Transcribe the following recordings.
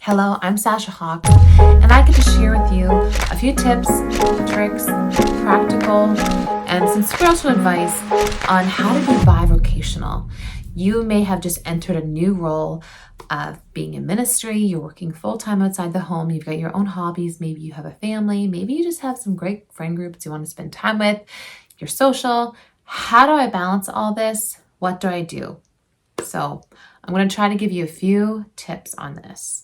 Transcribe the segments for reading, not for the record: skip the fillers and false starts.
Hello, I'm Sasha Hawks, and I get to share with you a few tips, tricks, practical, and some spiritual advice on how to be bivocational. You may have just entered a new role of being in ministry, you're working full-time outside the home, you've got your own hobbies, maybe you have a family, maybe you just have some great friend groups you want to spend time with, you're social. How do I balance all this? What do I do? So I'm going to try to give you a few tips on this.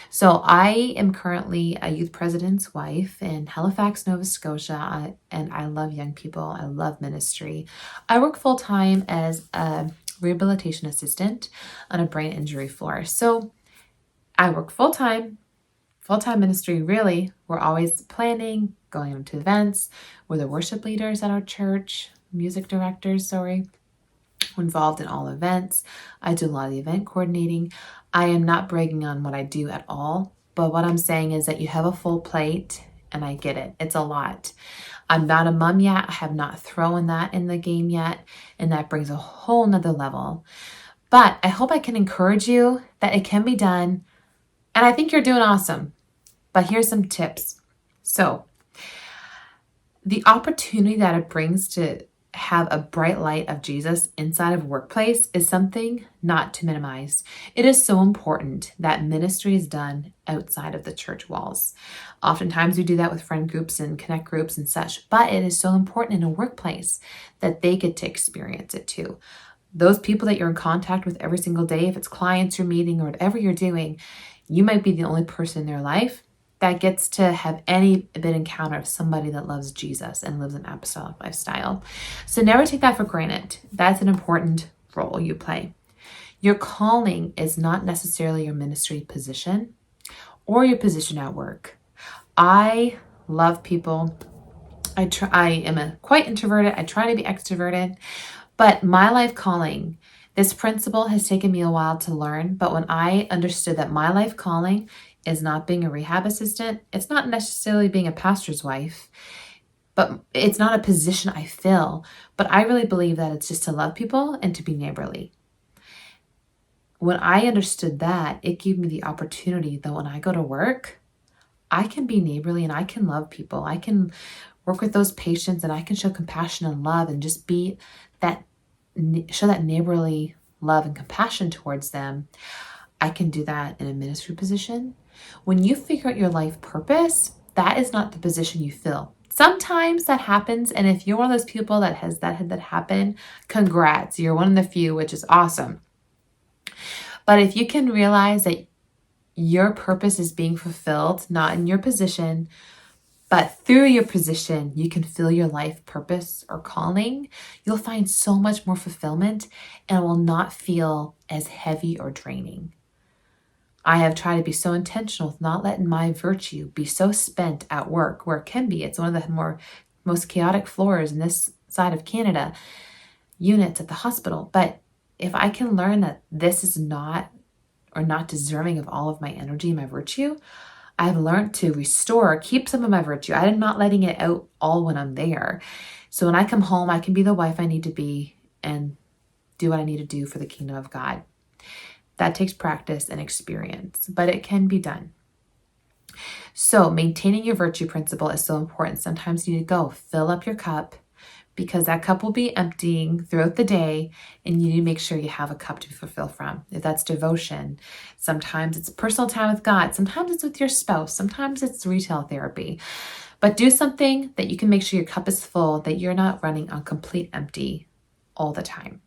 So I am currently a youth president's wife in Halifax, Nova Scotia, and I love young people. I love ministry. I work full-time as a rehabilitation assistant on a brain injury floor. So I work full-time ministry, really. We're always planning, going out to events. We're the worship leaders at our church, music directors, involved in all events. I do a lot of the event coordinating. I am not bragging on what I do at all, but what I'm saying is that you have a full plate, and I get it. It's a lot. I'm not a mom yet. I have not thrown that in the game yet, and that brings a whole nother level. But I hope I can encourage you that it can be done, and I think you're doing awesome. But here's some tips. So the opportunity that it brings to have a bright light of Jesus inside of a workplace is something not to minimize. It is so important that ministry is done outside of the church walls. Oftentimes we do that with friend groups and connect groups and such, but it is so important in a workplace that they get to experience it too. Those people that you're in contact with every single day, if it's clients you're meeting or whatever you're doing, you might be the only person in their life that gets to have any bit encounter of somebody that loves Jesus and lives an apostolic lifestyle. So never take that for granted. That's an important role you play. Your calling is not necessarily your ministry position or your position at work. I love people. I am quite introverted. I try to be extroverted, but my life calling, this principle has taken me a while to learn, but when I understood that my life calling is not being a rehab assistant, it's not necessarily being a pastor's wife, but it's not a position I fill, but I really believe that it's just to love people and to be neighborly. When I understood that, it gave me the opportunity that when I go to work, I can be neighborly and I can love people. I can work with those patients and I can show compassion and love and just show that neighborly love and compassion towards them. I can do that in a ministry position. When you figure out your life purpose, that is not the position you fill. Sometimes that happens, and if you're one of those people that has that happen, congrats, you're one of the few, which is awesome. But if you can realize that your purpose is being fulfilled, not in your position, but through your position, you can feel your life purpose or calling, you'll find so much more fulfillment and it will not feel as heavy or draining. I have tried to be so intentional with not letting my virtue be so spent at work, where it can be. It's one of the most chaotic floors in this side of Canada, units at the hospital. But if I can learn that this is not deserving of all of my energy, my virtue, I've learned to keep some of my virtue. I'm not letting it out all when I'm there. So when I come home, I can be the wife I need to be and do what I need to do for the kingdom of God. That takes practice and experience, but it can be done. So maintaining your virtue principle is so important. Sometimes you need to go fill up your cup because that cup will be emptying throughout the day and you need to make sure you have a cup to fulfill from. If that's devotion, sometimes it's personal time with God, sometimes it's with your spouse, sometimes it's retail therapy. But do something that you can make sure your cup is full, that you're not running on complete empty all the time.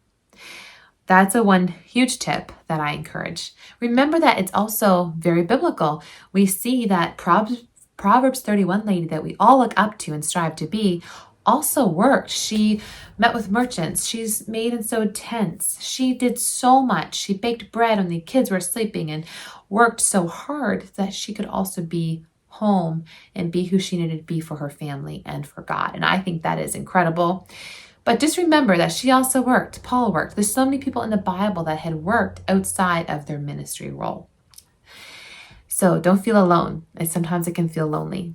That's one huge tip that I encourage. Remember that it's also very biblical. We see that Proverbs 31 lady that we all look up to and strive to be also worked. She met with merchants. She's made and sewed tents. She did so much. She baked bread when the kids were sleeping and worked so hard that she could also be home and be who she needed to be for her family and for God. And I think that is incredible. But just remember that she also worked. Paul worked. There's so many people in the Bible that had worked outside of their ministry role. So don't feel alone. And sometimes it can feel lonely.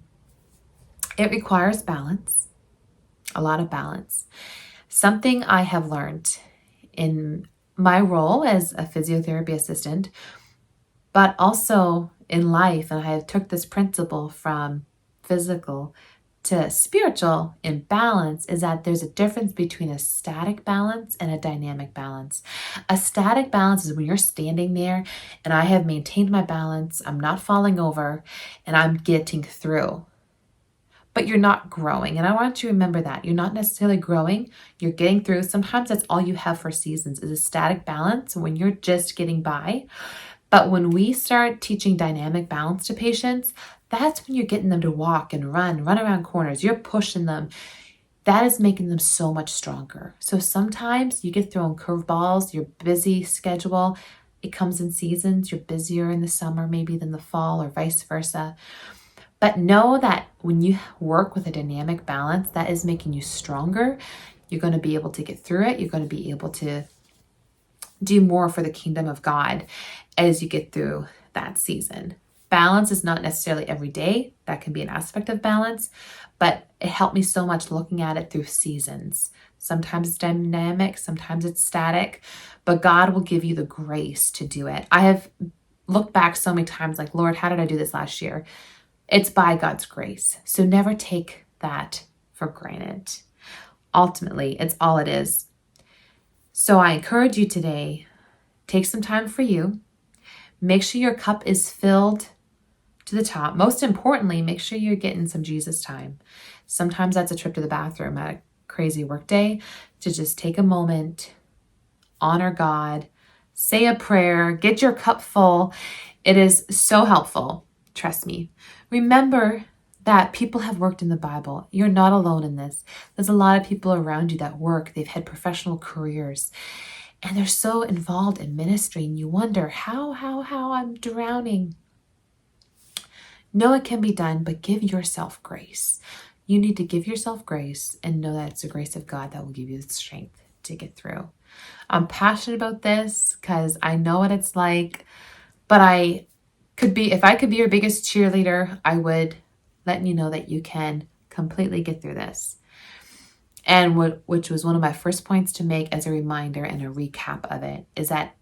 It requires balance, a lot of balance. Something I have learned in my role as a physiotherapy assistant, but also in life, and I have took this principle from physical to spiritual in balance, is that there's a difference between a static balance and a dynamic balance. A static balance is when you're standing there and I have maintained my balance, I'm not falling over, and I'm getting through. But you're not growing. And I want you to remember that. You're not necessarily growing, you're getting through. Sometimes that's all you have for seasons is a static balance when you're just getting by. But when we start teaching dynamic balance to patients, that's when you're getting them to walk and run around corners. You're pushing them. That is making them so much stronger. So sometimes you get thrown curveballs, your busy schedule, it comes in seasons. You're busier in the summer maybe than the fall or vice versa. But know that when you work with a dynamic balance, that is making you stronger. You're going to be able to get through it. You're going to be able to do more for the kingdom of God as you get through that season. Balance is not necessarily every day. That can be an aspect of balance, but it helped me so much looking at it through seasons. Sometimes it's dynamic, sometimes it's static, but God will give you the grace to do it. I have looked back so many times like, Lord, how did I do this last year? It's by God's grace. So never take that for granted. Ultimately, it's all it is. So I encourage you today, take some time for you. Make sure your cup is filled to the top. Most importantly, make sure you're getting some Jesus time. Sometimes that's a trip to the bathroom at a crazy work day, to just take a moment, honor God, say a prayer, get your cup full. It is so helpful. Trust me. Remember that people have worked in the Bible. You're not alone in this. There's a lot of people around you that work. They've had professional careers and they're so involved in ministry, and you wonder how I'm drowning. No, it can be done, but give yourself grace. You need to give yourself grace and know that it's the grace of God that will give you the strength to get through. I'm passionate about this because I know what it's like, but if I could be your biggest cheerleader, I would let you know that you can completely get through this. And which was one of my first points to make as a reminder and a recap of it, is that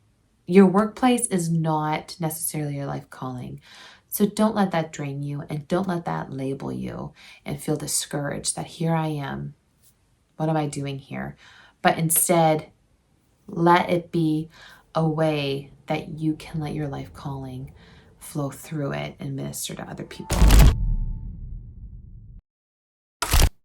your workplace is not necessarily your life calling. So don't let that drain you, and don't let that label you and feel discouraged that here I am. What am I doing here? But instead, let it be a way that you can let your life calling flow through it and minister to other people.